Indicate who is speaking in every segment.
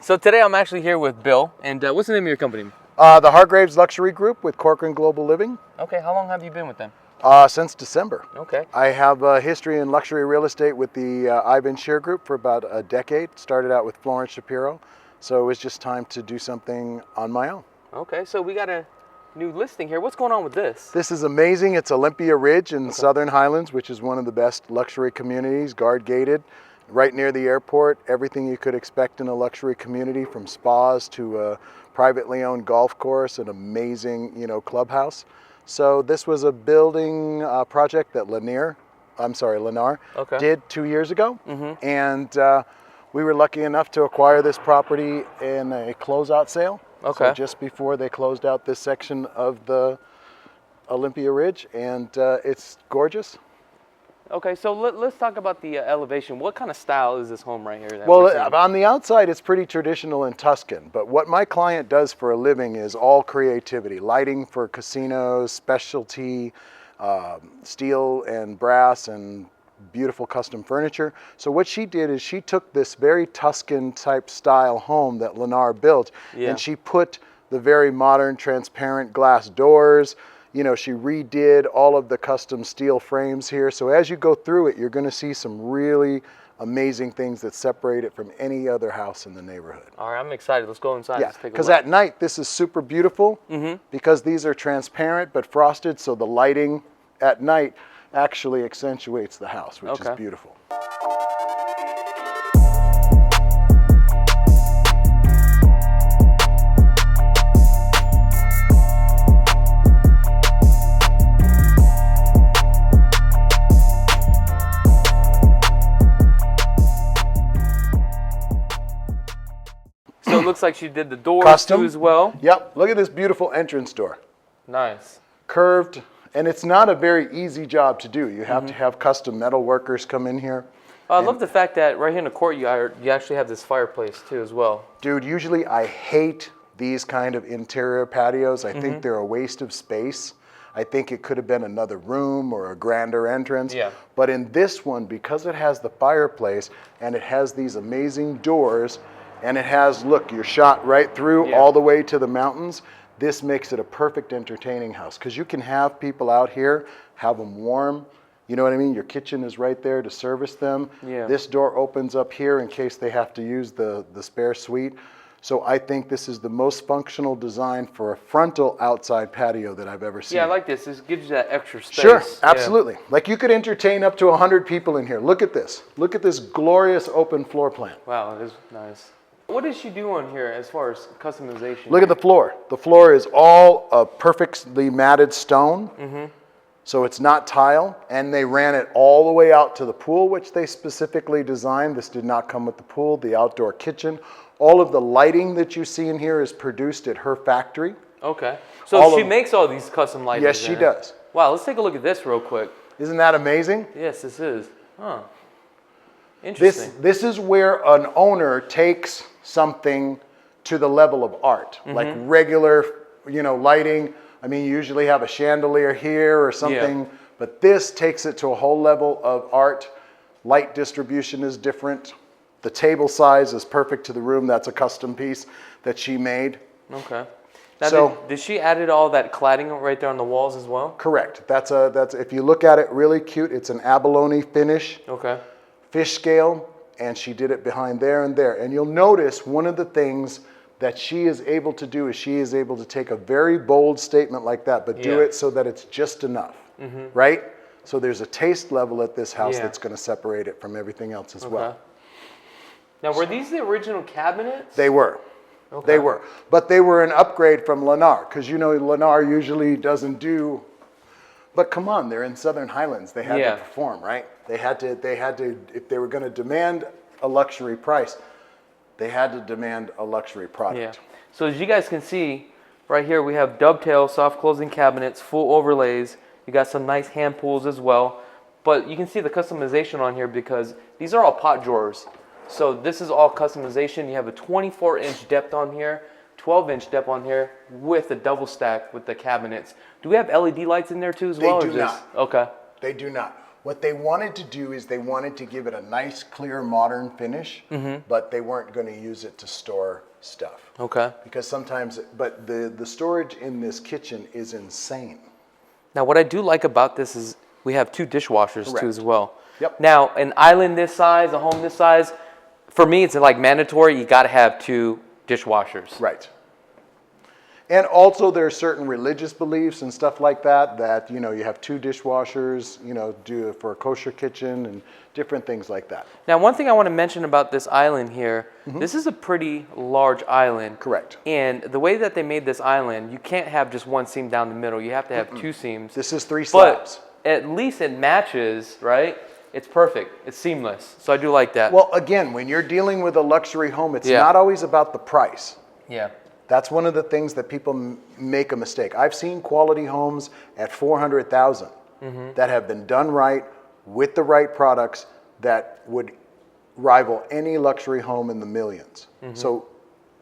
Speaker 1: So today I'm actually here with Bill, and what's the name of your company?
Speaker 2: The Hargraves Luxury Group with Corcoran Global Living.
Speaker 1: Okay, how long have you been with them?
Speaker 2: Since December.
Speaker 1: Okay.
Speaker 2: I have a history in luxury real estate with the Ivan Shear Group for about a decade. Started out with Florence Shapiro, so it was just time to do something on my own.
Speaker 1: Okay, so we got a new listing here. What's going on with this?
Speaker 2: This is amazing. It's Olympia Ridge in Southern Highlands, which is one of the best luxury communities, guard gated, right near the airport. Everything you could expect in a luxury community, from spas to a privately owned golf course, an amazing, clubhouse. So this was a building project that Lennar did 2 years ago. And we were lucky enough to acquire this property in a closeout sale.
Speaker 1: Okay.
Speaker 2: So just before they closed out this section of the Olympia Ridge, and it's gorgeous.
Speaker 1: Okay, so let's talk about the elevation. What kind of style is this home right here?
Speaker 2: Well, on the outside, it's pretty traditional and Tuscan, but what my client does for a living is all creativity. Lighting for casinos, specialty, steel and brass, and beautiful custom furniture. So what she did is she took this very Tuscan type style home that Lennar built, and she put the very modern transparent glass doors. She redid all of the custom steel frames here. So as you go through it, you're going to see some really amazing things that separate it from any other house in the neighborhood.
Speaker 1: All right, I'm excited. Let's go inside.
Speaker 2: Yeah, because at night, this is super beautiful because these are transparent but frosted, so the lighting at night actually accentuates the house, which is beautiful.
Speaker 1: So it looks like she did the doors
Speaker 2: Custom
Speaker 1: too as well.
Speaker 2: Yep, look at this beautiful entrance door.
Speaker 1: Nice.
Speaker 2: Curved, and it's not a very easy job to do. You have to have custom metal workers come in here.
Speaker 1: I love the fact that right here in the courtyard, you actually have this fireplace too as well.
Speaker 2: Dude, usually I hate these kind of interior patios. I think they're a waste of space. I think it could have been another room or a grander entrance.
Speaker 1: Yeah.
Speaker 2: But in this one, because it has the fireplace and it has these amazing doors, and it has, look, you're shot right through all the way to the mountains. This makes it a perfect entertaining house because you can have people out here, have them warm. You know what I mean? Your kitchen is right there to service them.
Speaker 1: Yeah.
Speaker 2: This door opens up here in case they have to use the spare suite. So I think this is the most functional design for a frontal outside patio that I've ever seen.
Speaker 1: Yeah, I like this. This gives you that extra space.
Speaker 2: Sure, absolutely. Like you could entertain up to 100 people in here. Look at this. Look at this glorious open floor plan.
Speaker 1: Wow, it is nice. What did she do on here as far as customization?
Speaker 2: Look at the floor. The floor is all perfectly matted stone. So it's not tile, and they ran it all the way out to the pool, which they specifically designed. This did not come with the pool, the outdoor kitchen. All of the lighting that you see in here is produced at her factory.
Speaker 1: Okay. So she makes all these custom lighting.
Speaker 2: Yes, she does.
Speaker 1: Wow, let's take a look at this real quick.
Speaker 2: Isn't that amazing?
Speaker 1: Yes, this is. Huh. Interesting.
Speaker 2: This is where an owner takes something to the level of art, like regular, lighting. I mean, you usually have a chandelier here or something, but this takes it to a whole level of art. Light distribution is different. The table size is perfect to the room. That's a custom piece that she made.
Speaker 1: Okay. Now, did she added all that cladding right there on the walls as well?
Speaker 2: Correct. That's if you look at it, really cute. It's an abalone finish.
Speaker 1: Okay.
Speaker 2: Fish scale, and she did it behind there and there. And you'll notice one of the things that she is able to do is she is able to take a very bold statement like that, but do it so that it's just enough, right? So there's a taste level at this house that's going to separate it from everything else as well.
Speaker 1: Now, were these the original cabinets?
Speaker 2: They were. Okay. They were. But they were an upgrade from Lennar, because Lennar usually doesn't do. But come on, they're in Southern Highlands. They had to perform, right? They had to, if they were going to demand a luxury price, they had to demand a luxury product.
Speaker 1: Yeah. So as you guys can see, right here we have dovetail, soft closing cabinets, full overlays. You got some nice hand pulls as well. But you can see the customization on here because these are all pot drawers. So this is all customization. You have a 24-inch depth on here, 12-inch depth on here with a double stack with the cabinets. Do we have LED lights in there too as well?
Speaker 2: They do not.
Speaker 1: Okay.
Speaker 2: They do not. What they wanted to do is they wanted to give it a nice, clear, modern finish, but they weren't going to use it to store stuff.
Speaker 1: Okay.
Speaker 2: Because sometimes, but the storage in this kitchen is insane.
Speaker 1: Now, what I do like about this is we have 2 dishwashers
Speaker 2: Correct.
Speaker 1: too as well.
Speaker 2: Yep.
Speaker 1: Now, an island this size, a home this size, for me, it's like mandatory. You got to have 2 dishwashers.
Speaker 2: Right. And also there are certain religious beliefs and stuff like that, you know, you have 2 dishwashers, you know, do for a kosher kitchen and different things like that.
Speaker 1: Now, one thing I want to mention about this island here, this is a pretty large island.
Speaker 2: Correct.
Speaker 1: And the way that they made this island, you can't have just one seam down the middle. You have to have 2 seams.
Speaker 2: This is 3 slabs.
Speaker 1: But at least it matches, right? It's perfect. It's seamless. So I do like that.
Speaker 2: Well, again, when you're dealing with a luxury home, it's
Speaker 1: Yeah.
Speaker 2: not always about the price.
Speaker 1: Yeah.
Speaker 2: That's one of the things that people make a mistake. I've seen quality homes at 400,000 that have been done right with the right products that would rival any luxury home in the millions. So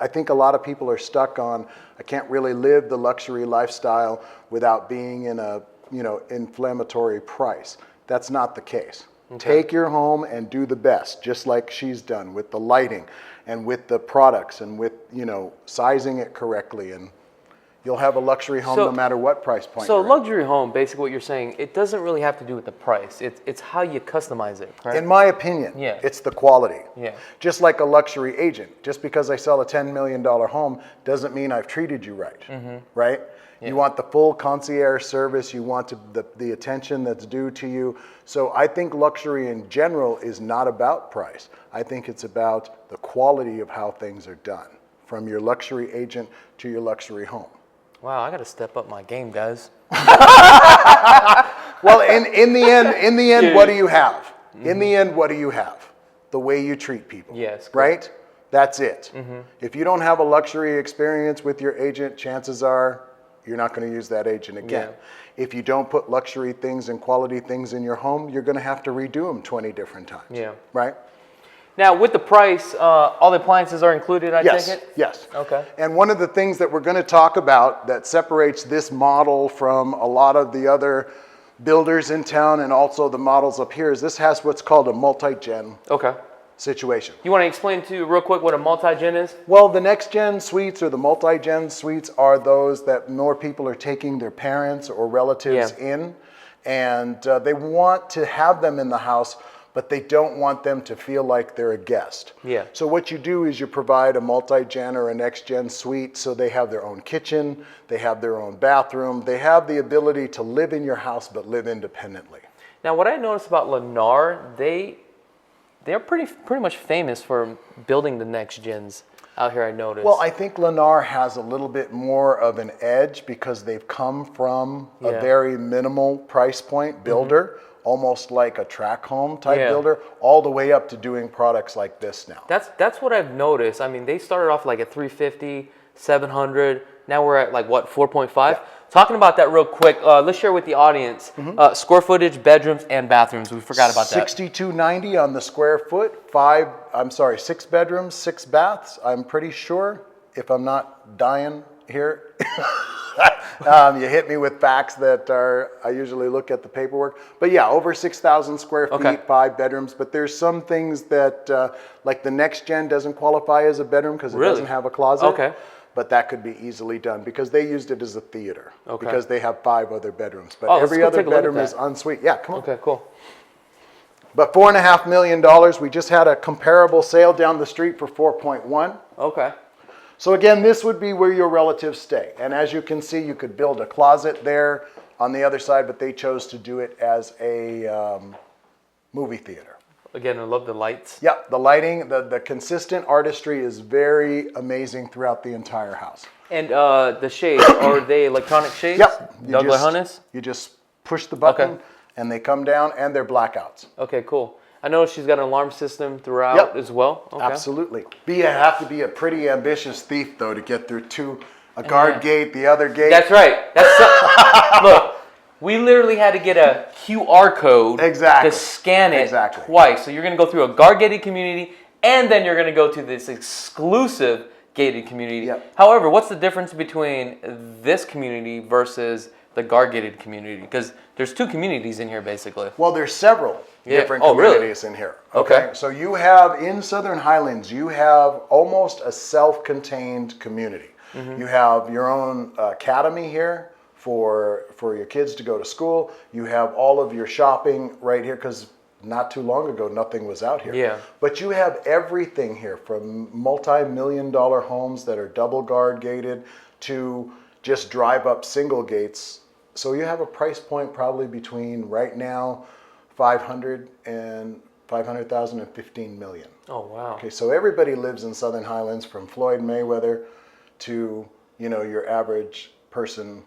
Speaker 2: I think a lot of people are stuck on, I can't really live the luxury lifestyle without being in a, you know, inflammatory price. That's not the case. Take your home and do the best, just like she's done with the lighting and with the products and with, you know, sizing it correctly, and you'll have a luxury home no matter what price point.
Speaker 1: So
Speaker 2: you're at.
Speaker 1: luxury home, basically what you're saying, it doesn't really have to do with the price. It's how you customize it, correct?
Speaker 2: In my opinion,
Speaker 1: Yeah.
Speaker 2: it's the quality.
Speaker 1: Yeah.
Speaker 2: Just like a luxury agent. Just because I sell a $10 million home doesn't mean I've treated you right, right? You want the full concierge service. You want the attention that's due to you. So I think luxury in general is not about price. I think it's about the quality of how things are done, from your luxury agent to your luxury home.
Speaker 1: Wow, I got to step up my game, guys.
Speaker 2: Well, in the end, what do you have? In the end, what do you have? The way you treat people.
Speaker 1: Yes.
Speaker 2: Right? That's it. If you don't have a luxury experience with your agent, chances are you're not going to use that agent again.
Speaker 1: Yeah.
Speaker 2: If you don't put luxury things and quality things in your home, you're going to have to redo them 20 different times.
Speaker 1: Yeah.
Speaker 2: Right?
Speaker 1: Now, with the price, all the appliances are included, I take it?
Speaker 2: Yes.
Speaker 1: Okay.
Speaker 2: And one of the things that we're going to talk about that separates this model from a lot of the other builders in town and also the models up here is this has what's called a multi-gen
Speaker 1: Okay.
Speaker 2: situation.
Speaker 1: You want to explain to real quick what a multi-gen is?
Speaker 2: Well, the next gen suites or the multi-gen suites are those that more people are taking their parents or relatives in, and they want to have them in the house, but they don't want them to feel like they're a guest.
Speaker 1: Yeah.
Speaker 2: So what you do is you provide a multi-gen or a next-gen suite so they have their own kitchen, they have their own bathroom, they have the ability to live in your house but live independently.
Speaker 1: Now, what I noticed about Lennar, they're pretty much famous for building the next gens out here, I noticed.
Speaker 2: Well, I think Lennar has a little bit more of an edge because they've come from a very minimal price point builder, almost like a track home type builder, all the way up to doing products like this now.
Speaker 1: That's what I've noticed. I mean, they started off like at 350, 700. Now we're at like what, 4.5? Yeah. Talking about that real quick, let's share with the audience square footage, bedrooms, and bathrooms. We forgot about that.
Speaker 2: 6290 on the square foot. 6 bedrooms, 6 baths. I'm pretty sure, if I'm not dying here. You hit me with facts that I usually look at the paperwork. But yeah, over 6,000 square feet, 5 bedrooms. But there's some things that, like the next gen doesn't qualify as a bedroom because it doesn't have a closet.
Speaker 1: Okay.
Speaker 2: But that could be easily done because they used it as a theater. Okay. Because they have 5 other bedrooms. But every other bedroom is ensuite. Yeah, come on.
Speaker 1: Okay, cool.
Speaker 2: But $4.5 million, we just had a comparable sale down the street for 4.1.
Speaker 1: Okay.
Speaker 2: So again, this would be where your relatives stay. And as you can see, you could build a closet there on the other side, but they chose to do it as a movie theater.
Speaker 1: Again, I love the lights.
Speaker 2: Yep, the lighting, the consistent artistry is very amazing throughout the entire house.
Speaker 1: And the shades, are they electronic shades?
Speaker 2: Yep.
Speaker 1: Douglas Hunnis?
Speaker 2: You just push the button and they come down and they're blackouts.
Speaker 1: Okay, cool. I know she's got an alarm system throughout as well. Okay.
Speaker 2: Absolutely. You have to be a pretty ambitious thief, though, to get through a guard gate, the other gate.
Speaker 1: That's right. Look, we literally had to get a QR code to scan it twice. So you're going to go through a guard-gated community, and then you're going to go to this exclusive gated community.
Speaker 2: Yep.
Speaker 1: However, what's the difference between this community versus the guard gated community? Because there's 2 communities in here basically.
Speaker 2: Well, there's several different
Speaker 1: Oh, really?
Speaker 2: communities in here. Okay. So you have in Southern Highlands, you have almost a self-contained community. You have your own academy here for your kids to go to school. You have all of your shopping right here because not too long ago, nothing was out here.
Speaker 1: Yeah.
Speaker 2: But you have everything here from multi-million-dollar homes that are double guard gated to just drive up single gates. So you have a price point probably between right now 500,000 and 15 million.
Speaker 1: Oh, wow.
Speaker 2: Okay, so everybody lives in Southern Highlands from Floyd Mayweather to, you know, your average person.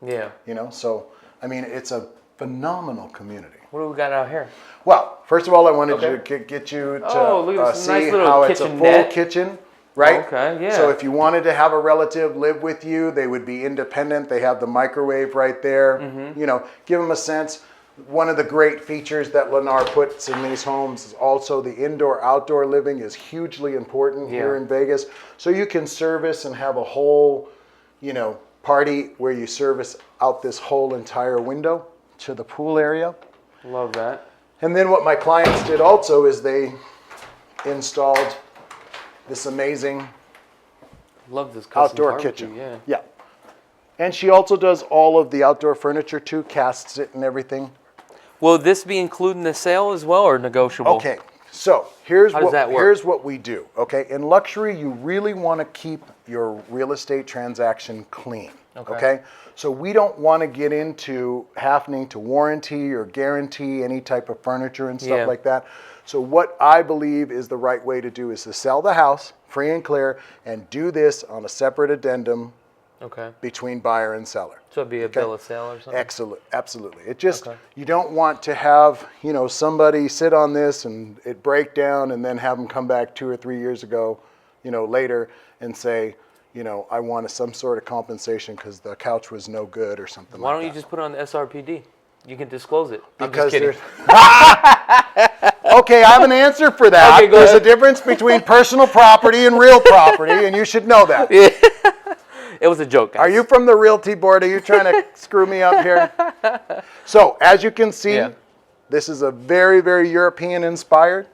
Speaker 1: Yeah.
Speaker 2: You know, so I mean, it's a phenomenal community.
Speaker 1: What do we got out here?
Speaker 2: Well, first of all, I wanted to get you to
Speaker 1: look at this
Speaker 2: see
Speaker 1: nice little
Speaker 2: how it's a full
Speaker 1: kitchenette.
Speaker 2: kitchen, right?
Speaker 1: Okay, yeah.
Speaker 2: So if you wanted to have a relative live with you, they would be independent. They have the microwave right there. You know, give them a sense. One of the great features that Lennar puts in these homes is also the indoor-outdoor living is hugely important here in Vegas. So you can service and have a whole, you know, party where you service out this whole entire window to the pool area.
Speaker 1: Love that.
Speaker 2: And then what my clients did also is they installed this amazing
Speaker 1: Love this custom
Speaker 2: outdoor
Speaker 1: barbecue,
Speaker 2: kitchen.
Speaker 1: Yeah.
Speaker 2: Yeah. And she also does all of the outdoor furniture too, casts it and everything.
Speaker 1: Will this be included in the sale as well or negotiable?
Speaker 2: Okay. So here's
Speaker 1: How does that work?
Speaker 2: here's what we do. Okay. In luxury, you really want to keep your real estate transaction clean. Okay. So we don't want to get into having to warranty or guarantee any type of furniture and stuff like that. So what I believe is the right way to do is to sell the house free and clear and do this on a separate addendum between buyer and seller.
Speaker 1: So it'd be a bill of sale or something?
Speaker 2: Excellent, absolutely. It just, you don't want to have, you know, somebody sit on this and it break down and then have them come back 2 or 3 years ago, you know, later and say, you know, I want some sort of compensation because the couch was no good or something
Speaker 1: Why
Speaker 2: like that.
Speaker 1: don't you just put it on the SRPD? You can disclose it.
Speaker 2: Because
Speaker 1: I'm just
Speaker 2: okay, I have an answer for that.
Speaker 1: Okay, go
Speaker 2: There's
Speaker 1: ahead.
Speaker 2: a difference between personal property and real property, and you should know that.
Speaker 1: It was a joke, guys.
Speaker 2: Are you from the realty board? Are you trying to screw me up here? So, as you can see, this is a very, very European-inspired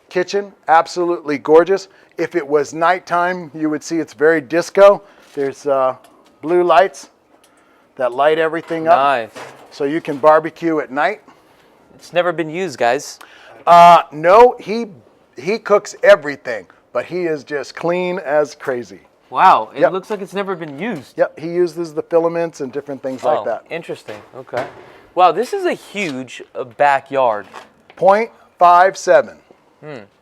Speaker 2: kitchen. Absolutely gorgeous. If it was nighttime, you would see it's very disco. There's blue lights that light everything up.
Speaker 1: Nice.
Speaker 2: So you can barbecue at night.
Speaker 1: It's never been used, guys.
Speaker 2: No, he cooks everything, but he is just clean as crazy.
Speaker 1: Wow, it looks like it's never been used.
Speaker 2: Yep, he uses the filaments and different things like that.
Speaker 1: Interesting. Okay. Wow, this is a huge backyard.
Speaker 2: 0.57.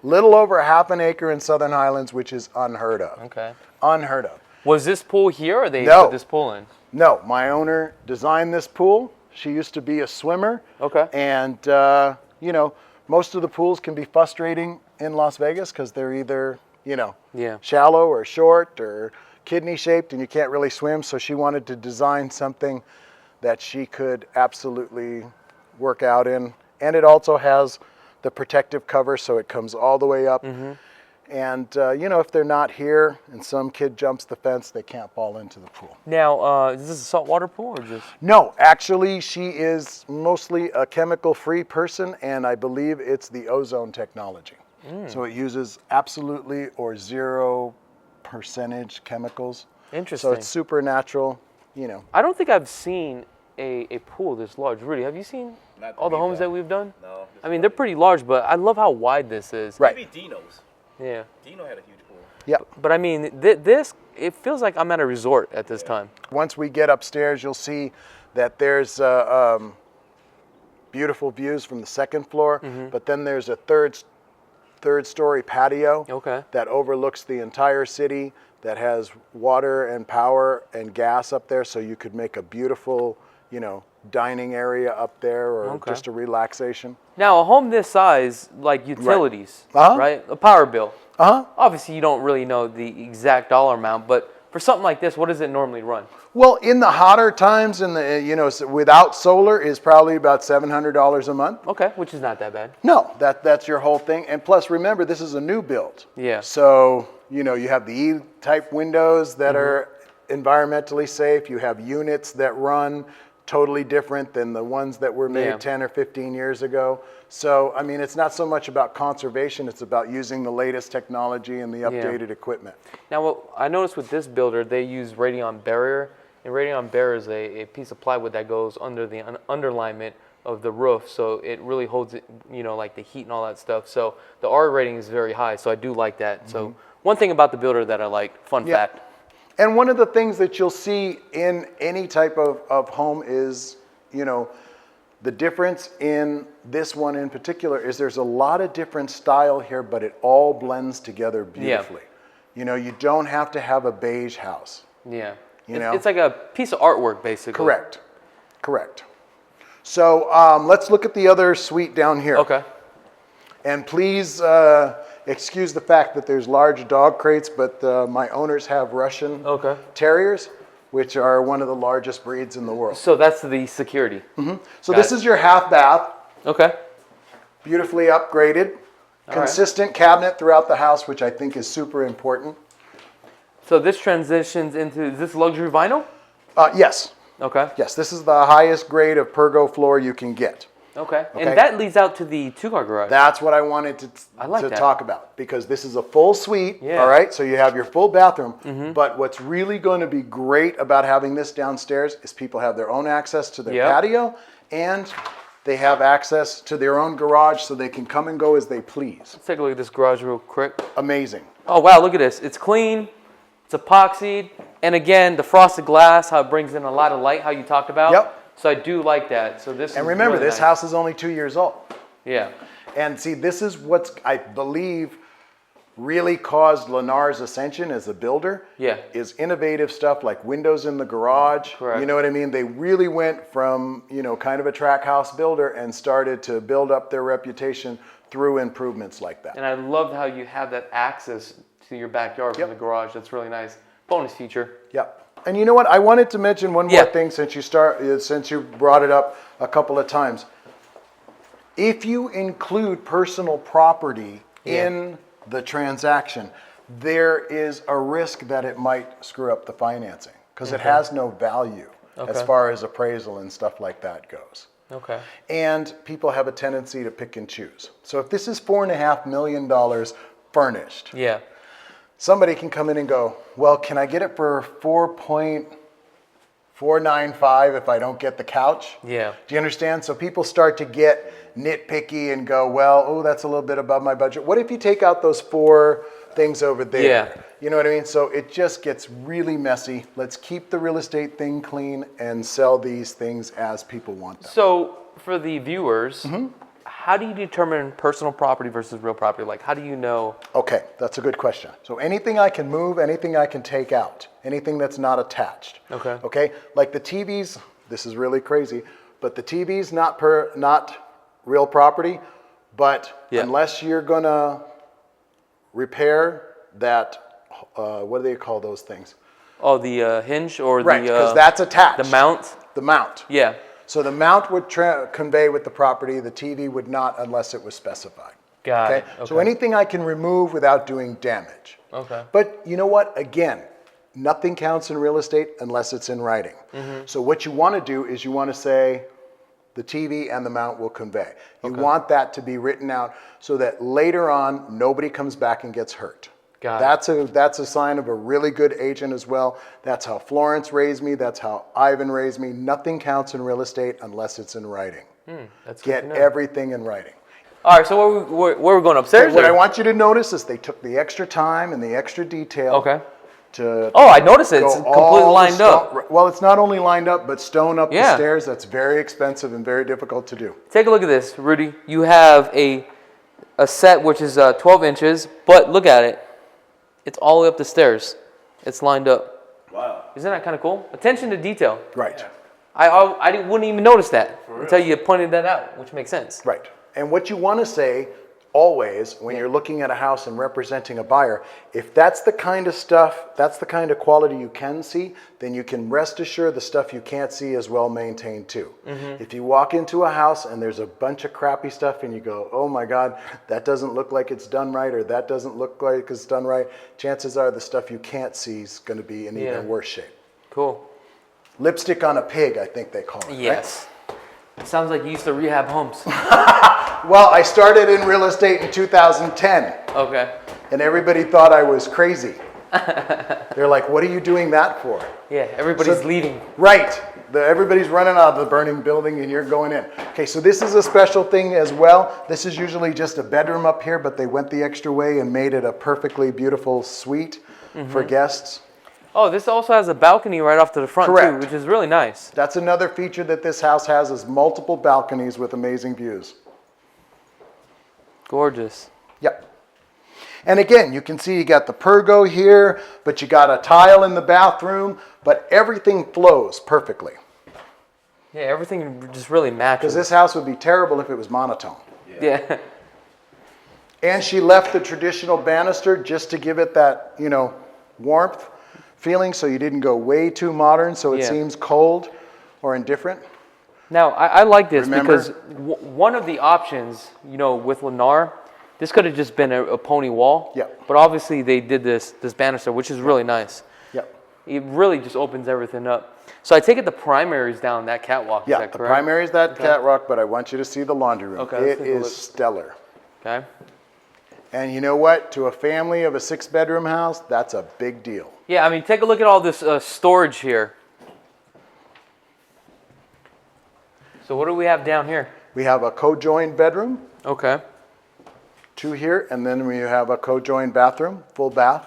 Speaker 2: Little over half an acre in Southern Highlands, which is unheard of.
Speaker 1: Okay.
Speaker 2: Unheard of.
Speaker 1: Was this pool here or they
Speaker 2: No.
Speaker 1: put this pool in?
Speaker 2: No, my owner designed this pool. She used to be a swimmer.
Speaker 1: Okay.
Speaker 2: And, you know, most of the pools can be frustrating in Las Vegas because they're either, you know, shallow or short or kidney shaped and you can't really swim. So she wanted to design something that she could absolutely work out in. And it also has the protective cover so it comes all the way up. And, you know, if they're not here and some kid jumps the fence, they can't fall into the pool.
Speaker 1: Now, is this a saltwater pool or just?
Speaker 2: No, actually, she is mostly a chemical-free person, and I believe it's the ozone technology. So it uses absolutely or 0% chemicals.
Speaker 1: Interesting.
Speaker 2: So it's super natural, you know.
Speaker 1: I don't think I've seen a pool this large. Rudy, have you seen all the homes that we've done?
Speaker 3: No.
Speaker 1: I mean, they're pretty large, but I love how wide this is.
Speaker 2: Right.
Speaker 3: Maybe Dino's.
Speaker 1: Yeah.
Speaker 3: Dino had a huge pool.
Speaker 2: Yep.
Speaker 1: But I mean, this, it feels like I'm at a resort at this time.
Speaker 2: Once we get upstairs, you'll see that there's beautiful views from the second floor, but then there's a third story patio that overlooks the entire city, that has water and power and gas up there, so you could make a beautiful, you know, dining area up there or just a relaxation.
Speaker 1: Now, a home this size, like utilities, right? A power bill. Obviously, you don't really know the exact dollar amount, but for something like this, what does it normally run?
Speaker 2: Well, in the hotter times, in the you know, without solar, is probably about $700 a month.
Speaker 1: Okay, which is not that bad.
Speaker 2: No, that's your whole thing. And plus, remember, this is a new build.
Speaker 1: Yeah.
Speaker 2: So, you know, you have the E-type windows that are environmentally safe. You have units that run totally different than the ones that were made 10 or 15 years ago. So, I mean, it's not so much about conservation, it's about using the latest technology and the updated equipment.
Speaker 1: Now, what I noticed with this builder, they use Radion barrier, and Radion barrier is a piece of plywood that goes under the underlayment of the roof, so it really holds it, you know, like the heat and all that stuff. So the R rating is very high, so I do like that. So one thing about the builder that I like, fun fact.
Speaker 2: And one of the things that you'll see in any type of home is, you know, the difference in this one in particular is there's a lot of different style here, but it all blends together beautifully. You know, you don't have to have a beige house.
Speaker 1: Yeah.
Speaker 2: You know?
Speaker 1: It's like a piece of artwork, basically.
Speaker 2: Correct. Correct. So let's look at the other suite down here.
Speaker 1: Okay.
Speaker 2: And please excuse the fact that there's large dog crates, but my owners have Russian Terriers, which are one of the largest breeds in the world.
Speaker 1: So that's the security.
Speaker 2: So this is your half bath.
Speaker 1: Okay.
Speaker 2: Beautifully upgraded. Consistent cabinet throughout the house, which I think is super important.
Speaker 1: So this transitions into, is this luxury vinyl?
Speaker 2: Yes.
Speaker 1: Okay.
Speaker 2: Yes, this is the highest grade of pergo floor you can get.
Speaker 1: Okay. And that leads out to the two-car garage.
Speaker 2: That's what I wanted to talk about, because this is a full suite, all right? So you have your full bathroom, but what's really going to be great about having this downstairs is people have their own access to their patio, and they have access to their own garage so they can come and go as they please.
Speaker 1: Let's take a look at this garage real quick.
Speaker 2: Amazing.
Speaker 1: Oh, wow, look at this. It's clean, it's epoxied, and again, the frosted glass, how it brings in a lot of light, how you talked about.
Speaker 2: Yep.
Speaker 1: So I do like that. So this
Speaker 2: and remember,
Speaker 1: really
Speaker 2: this house is only 2 years old.
Speaker 1: Yeah.
Speaker 2: And see, this is what's, I believe, really caused Lennar's ascension as a builder. Is innovative stuff like windows in the garage.
Speaker 1: Correct.
Speaker 2: You know what I mean? They really went from, you know, kind of a track house builder and started to build up their reputation through improvements like that.
Speaker 1: And I love how you have that access to your backyard from the garage. That's really nice. Bonus feature.
Speaker 2: Yep. And you know what? I wanted to mention one more thing since you brought it up a couple of times. If you include personal property in the transaction, there is a risk that it might screw up the financing because it has no value as far as appraisal and stuff like that goes.
Speaker 1: Okay. And
Speaker 2: people have a tendency to pick and choose. So if this is $4.5 million furnished, somebody can come in and go, well, can I get it for 4.495 if I don't get the couch?
Speaker 1: Yeah.
Speaker 2: Do you understand? So people start to get nitpicky and go, well, oh, that's a little bit above my budget. What if you take out those 4 things over there?
Speaker 1: Yeah.
Speaker 2: You know what I mean? So it just gets really messy. Let's keep the real estate thing clean and sell these things as people want them.
Speaker 1: So for the viewers, how do you determine personal property versus real property? Like, how do you know?
Speaker 2: Okay, that's a good question. So anything I can move, anything I can take out, anything that's not attached.
Speaker 1: Okay.
Speaker 2: Okay, like the TVs, this is really crazy, but the TV's not real property, but unless you're gonna repair that, what do they call those things?
Speaker 1: Oh, the hinge or
Speaker 2: right, because that's attached.
Speaker 1: The mount?
Speaker 2: The mount.
Speaker 1: Yeah.
Speaker 2: So the mount would convey with the property, the TV would not unless it was specified.
Speaker 1: Got it. Okay.
Speaker 2: So anything I can remove without doing damage.
Speaker 1: Okay.
Speaker 2: But you know what? Again, nothing counts in real estate unless it's in writing. So what you want to do is you want to say the TV and the mount will convey. You want that to be written out so that later on nobody comes back and gets hurt. That's a sign of a really good agent as well. That's how Florence raised me. That's how Ivan raised me. Nothing counts in real estate unless it's in writing.
Speaker 1: That's
Speaker 2: Get everything in writing.
Speaker 1: All right, so where we're going upstairs?
Speaker 2: What I want you to notice is they took the extra time and the extra detail to
Speaker 1: I noticed it. It's completely lined up.
Speaker 2: Well, it's not only lined up, but stone up the stairs. That's very expensive and very difficult to do.
Speaker 1: Take a look at this, Rudy. You have a set which is 12 inches, but look at it. It's all the way up the stairs. It's lined up.
Speaker 3: Wow.
Speaker 1: Isn't that kind of cool? Attention to detail.
Speaker 2: Right.
Speaker 1: I wouldn't even notice that until you pointed that out, which makes sense.
Speaker 2: Right. And what you want to say always when you're looking at a house and representing a buyer, if that's the kind of stuff, that's the kind of quality you can see, then you can rest assured the stuff you can't see is well maintained too. If you walk into a house and there's a bunch of crappy stuff and you go, oh my God, that doesn't look like it's done right, or that doesn't look like it's done right, chances are the stuff you can't see is going to be in even worse shape.
Speaker 1: Cool.
Speaker 2: Lipstick on a pig, I think they call it.
Speaker 1: Yes. It sounds like you used to rehab homes.
Speaker 2: Right? Well, I started in real estate in 2010.
Speaker 1: Okay.
Speaker 2: And everybody thought I was crazy. They're like, what are you doing that for?
Speaker 1: Yeah, everybody's leaving.
Speaker 2: Right. Everybody's running out of the burning building and you're going in. Okay, so this is a special thing as well. This is usually just a bedroom up here, but they went the extra way and made it a perfectly beautiful suite for guests.
Speaker 1: Oh, this also has a balcony right off to the front too, which is really nice.
Speaker 2: That's another feature that this house has, is multiple balconies with amazing views.
Speaker 1: Gorgeous.
Speaker 2: Yep. And again, you can see you got the pergo here, but you got a tile in the bathroom, but everything flows perfectly.
Speaker 1: Yeah, everything just really matches.
Speaker 2: Because this house would be terrible if it was monotone.
Speaker 1: Yeah.
Speaker 2: And she left the traditional banister just to give it that, you know, warmth feeling, so you didn't go way too modern so it seems cold or indifferent.
Speaker 1: Now, I like this because one of the options, you know, with Lennar, this could have just been a pony wall.
Speaker 2: Yeah.
Speaker 1: But obviously they did this banister, which is really nice.
Speaker 2: Yep.
Speaker 1: It really just opens everything up. So I take it the primary is down that catwalk.
Speaker 2: Yeah,
Speaker 1: is that
Speaker 2: the
Speaker 1: correct?
Speaker 2: primary is that catwalk, but I want you to see the laundry room.
Speaker 1: Okay,
Speaker 2: it is stellar.
Speaker 1: Okay.
Speaker 2: And you know what? To a family of a 6-bedroom house, that's a big deal.
Speaker 1: Yeah, I mean, take a look at all this storage here. So what do we have down here?
Speaker 2: We have a co-joined bedroom.
Speaker 1: Okay.
Speaker 2: 2 here, and then we have a co-joined bathroom, full bath.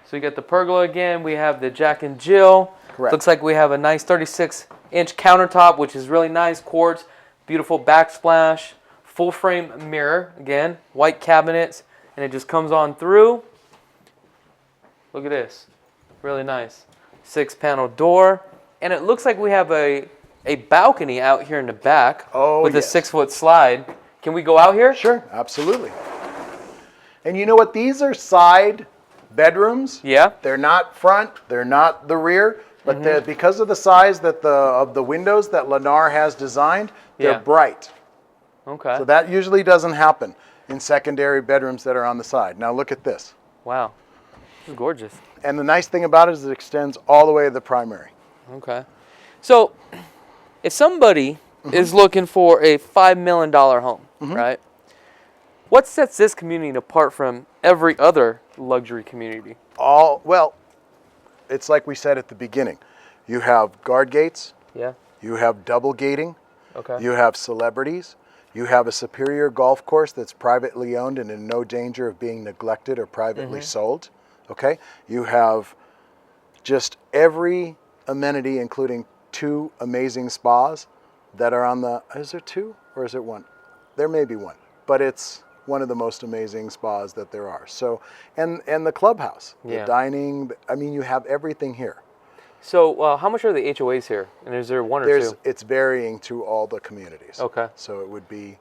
Speaker 1: So you got the pergola again. We have the Jack and Jill.
Speaker 2: Correct.
Speaker 1: Looks like we have a nice 36-inch countertop, which is really nice. Quartz, beautiful backsplash, full frame mirror. Again, white cabinets, and it just comes on through. Look at this, really nice. 6-panel door, and it looks like we have a balcony out here in the back with a 6-foot slide. Can we go out here?
Speaker 2: Sure, absolutely. And you know what? These are side bedrooms.
Speaker 1: Yeah.
Speaker 2: They're not front. They're not the rear. But because of the size of the windows that Lennar has designed, they're bright.
Speaker 1: Okay.
Speaker 2: So that usually doesn't happen in secondary bedrooms that are on the side. Now look at this.
Speaker 1: Wow. This is gorgeous.
Speaker 2: And the nice thing about it is it extends all the way to the primary.
Speaker 1: Okay. So if somebody is looking for a $5 million home, right? What sets this community apart from every other luxury community?
Speaker 2: Well, it's like we said at the beginning. You have guard gates.
Speaker 1: Yeah.
Speaker 2: You have double gating.
Speaker 1: Okay.
Speaker 2: You have celebrities. You have a superior golf course that's privately owned and in no danger of being neglected or privately sold. Okay. You have just every amenity, including 2 amazing spas that are on the, is there 2 or is it 1? There may be 1, but it's one of the most amazing spas that there are. So, and the clubhouse, the dining, I mean, you have everything here.
Speaker 1: So how much are the HOAs here? And is there 1 or 2?
Speaker 2: It's varying to all the communities.
Speaker 1: Okay.
Speaker 2: So it would be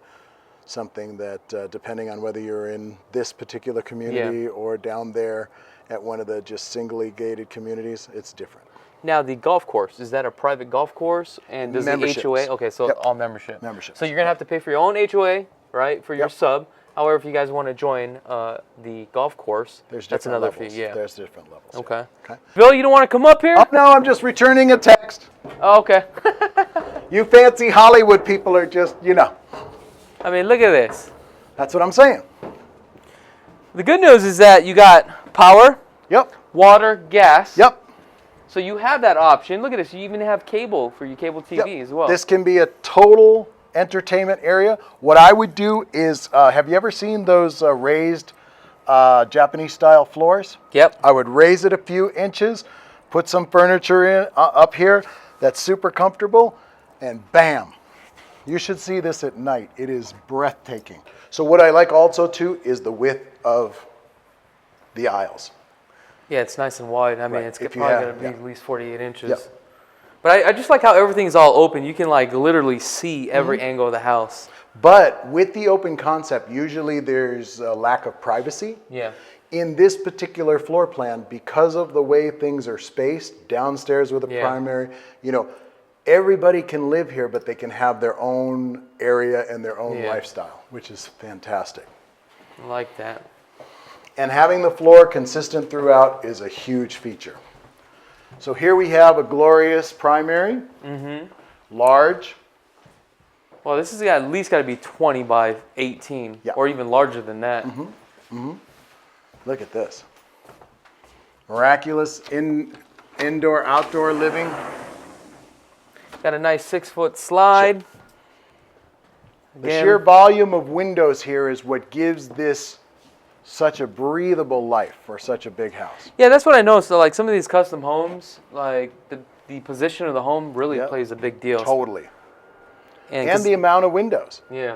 Speaker 2: something that, depending on whether you're in this particular community or down there at one of the just singly gated communities, it's different.
Speaker 1: Now the golf course, is that a private golf course? And does the HOA? Okay, so all membership.
Speaker 2: Membership.
Speaker 1: So you're gonna have to pay for your own HOA, right, for your sub. However, if you guys want to join the golf course, that's another
Speaker 2: levels.
Speaker 1: fee. Yeah.
Speaker 2: There's different levels.
Speaker 1: Okay.
Speaker 2: Okay.
Speaker 1: Bill, you don't want to come up here?
Speaker 2: Oh, no, I'm just returning a text.
Speaker 1: Oh, okay.
Speaker 2: You fancy Hollywood people are just, you know.
Speaker 1: I mean, look at this.
Speaker 2: That's what I'm saying.
Speaker 1: The good news is that you got power,
Speaker 2: Yep.
Speaker 1: water, gas.
Speaker 2: Yep.
Speaker 1: So you have that option. Look at this. You even have cable for your cable TV as well.
Speaker 2: This can be a total entertainment area. What I would do is, have you ever seen those raised Japanese style floors?
Speaker 1: Yep.
Speaker 2: I would raise it a few inches, put some furniture in up here that's super comfortable, and bam. You should see this at night. It is breathtaking. So what I like also too is the width of the aisles.
Speaker 1: Yeah, it's nice and wide. I mean, it's
Speaker 2: If you
Speaker 1: probably
Speaker 2: have-
Speaker 1: going to be at least 48 inches.
Speaker 2: Yep.
Speaker 1: But I just like how everything's all open. You can like literally see every angle of the house.
Speaker 2: But with the open concept, usually there's a lack of privacy.
Speaker 1: Yeah.
Speaker 2: In this particular floor plan, because of the way things are spaced, downstairs with a primary, you know, everybody can live here, but they can have their own area and their own lifestyle, which is fantastic.
Speaker 1: I like that.
Speaker 2: And having the floor consistent throughout is a huge feature. So here we have a glorious primary, large.
Speaker 1: Well, this has got, at least got to be 20 by 18,
Speaker 2: Yeah.
Speaker 1: or even larger than that.
Speaker 2: Look at this. Miraculous indoor, outdoor living.
Speaker 1: Got a nice 6-foot slide.
Speaker 2: The sheer volume of windows here is what gives this such a breathable life for such a big house.
Speaker 1: Yeah, that's what I noticed. So, like some of these custom homes, like the position of the home really
Speaker 2: Yep.
Speaker 1: plays a big deal.
Speaker 2: Totally.
Speaker 1: And
Speaker 2: And the amount of windows.
Speaker 1: yeah,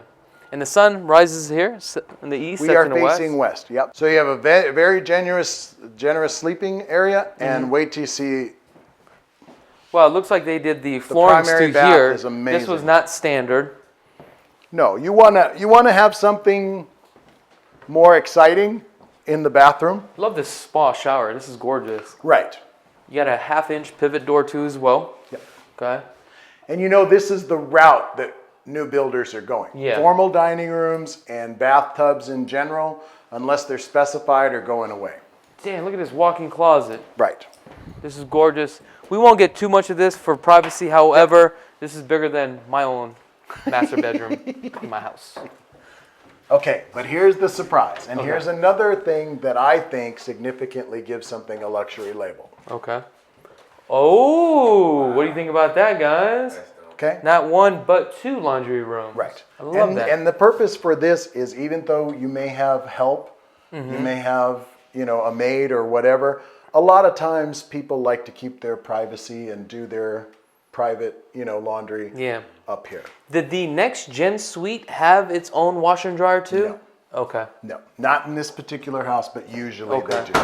Speaker 1: and the sun rises here in the east.
Speaker 2: We
Speaker 1: sets
Speaker 2: are
Speaker 1: in the
Speaker 2: facing west. Yep. So you have a very generous sleeping area, and wait till you see.
Speaker 1: Well, it looks like they did the floorings
Speaker 2: primary
Speaker 1: to
Speaker 2: bath
Speaker 1: here.
Speaker 2: is
Speaker 1: This was
Speaker 2: amazing.
Speaker 1: not standard.
Speaker 2: No, you wanna have something more exciting in the bathroom.
Speaker 1: Love this spa shower. This is gorgeous.
Speaker 2: Right.
Speaker 1: You got a 1/2-inch pivot door too as well.
Speaker 2: Yep.
Speaker 1: Okay.
Speaker 2: And you know this is the route that new builders are going.
Speaker 1: Yeah.
Speaker 2: Formal dining rooms and bathtubs in general, unless they're specified, are going away.
Speaker 1: Damn, look at this walk-in closet.
Speaker 2: Right.
Speaker 1: This is gorgeous. We won't get too much of this for privacy. However, this is bigger than my own master bedroom in my house.
Speaker 2: Okay, but here's the surprise. And
Speaker 1: Okay.
Speaker 2: here's another thing that I think significantly gives something a luxury label.
Speaker 1: Okay. Oh, what do you think about that, guys?
Speaker 2: Okay?
Speaker 1: Not one, but 2 laundry rooms.
Speaker 2: Right.
Speaker 1: I love that.
Speaker 2: And the purpose for this is, even though you may have help, you may have, a maid or whatever, a lot of times people like to keep their privacy and do their private, laundry
Speaker 1: Yeah.
Speaker 2: up here.
Speaker 1: Did the next gen suite have its own washer and dryer too?
Speaker 2: No.
Speaker 1: Okay.
Speaker 2: No, not in this particular house, but usually
Speaker 1: Okay.
Speaker 2: they do.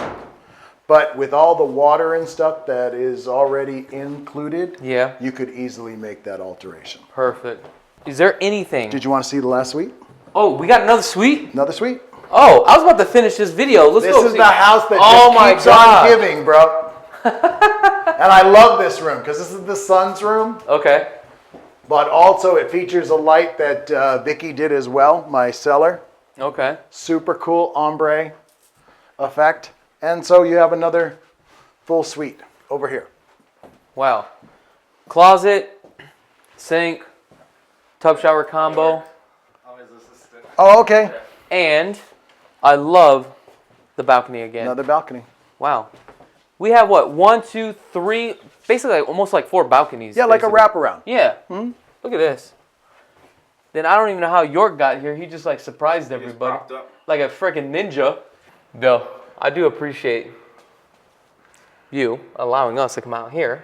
Speaker 2: But with all the water and stuff that is already included,
Speaker 1: Yeah.
Speaker 2: you could easily make that alteration.
Speaker 1: Perfect. Is there anything?
Speaker 2: Did you want to see the last suite?
Speaker 1: Oh, we got another suite?
Speaker 2: Another suite?
Speaker 1: Oh, I was about to finish this video. Let's
Speaker 2: This
Speaker 1: go
Speaker 2: is
Speaker 1: see.
Speaker 2: the house that
Speaker 1: Oh
Speaker 2: just
Speaker 1: my
Speaker 2: keeps
Speaker 1: God.
Speaker 2: on giving, bro. And I love this room because this is the son's room,
Speaker 1: Okay.
Speaker 2: but also it features a light that Vicky did as well, my seller.
Speaker 1: Okay.
Speaker 2: Super cool ombre effect. And so you have another full suite over here.
Speaker 1: Wow. Closet, sink, tub shower combo,
Speaker 2: Oh, okay.
Speaker 1: and I love the balcony again.
Speaker 2: Another balcony.
Speaker 1: Wow. We have what? 1, 2, 3, basically almost like 4 balconies.
Speaker 2: Yeah, like a
Speaker 1: basically.
Speaker 2: wraparound.
Speaker 1: Yeah. Look at this. Then I don't even know how York got here. He just like surprised everybody.
Speaker 3: popped up.
Speaker 1: Like a freaking ninja. Bill, I do appreciate you allowing us to come out here.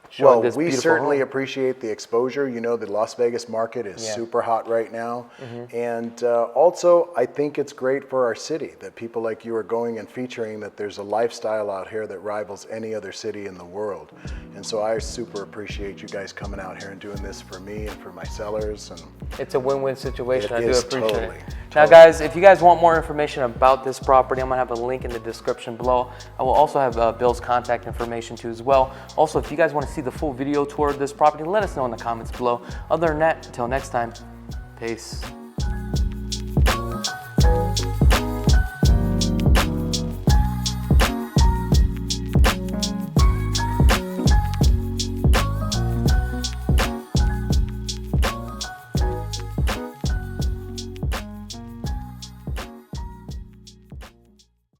Speaker 1: showing
Speaker 2: Well,
Speaker 1: this
Speaker 2: we
Speaker 1: beautiful
Speaker 2: certainly
Speaker 1: home.
Speaker 2: appreciate the exposure. You know, the Las Vegas market is
Speaker 1: Yeah.
Speaker 2: super hot right now. And also, I think it's great for our city that people like you are going and featuring that there's a lifestyle out here that rivals any other city in the world. And so I super appreciate you guys coming out here and doing this for me and for my sellers. And
Speaker 1: It's a win-win situation.
Speaker 2: It
Speaker 1: I do
Speaker 2: is
Speaker 1: appreciate
Speaker 2: totally,
Speaker 1: it. Now, guys, if you guys want more information about this property, I'm going to have a link in the description below. I will also have Bill's contact information too as well. Also, if you guys want to see the full video tour of this property, let us know in the comments below. Other than that, until next time, peace.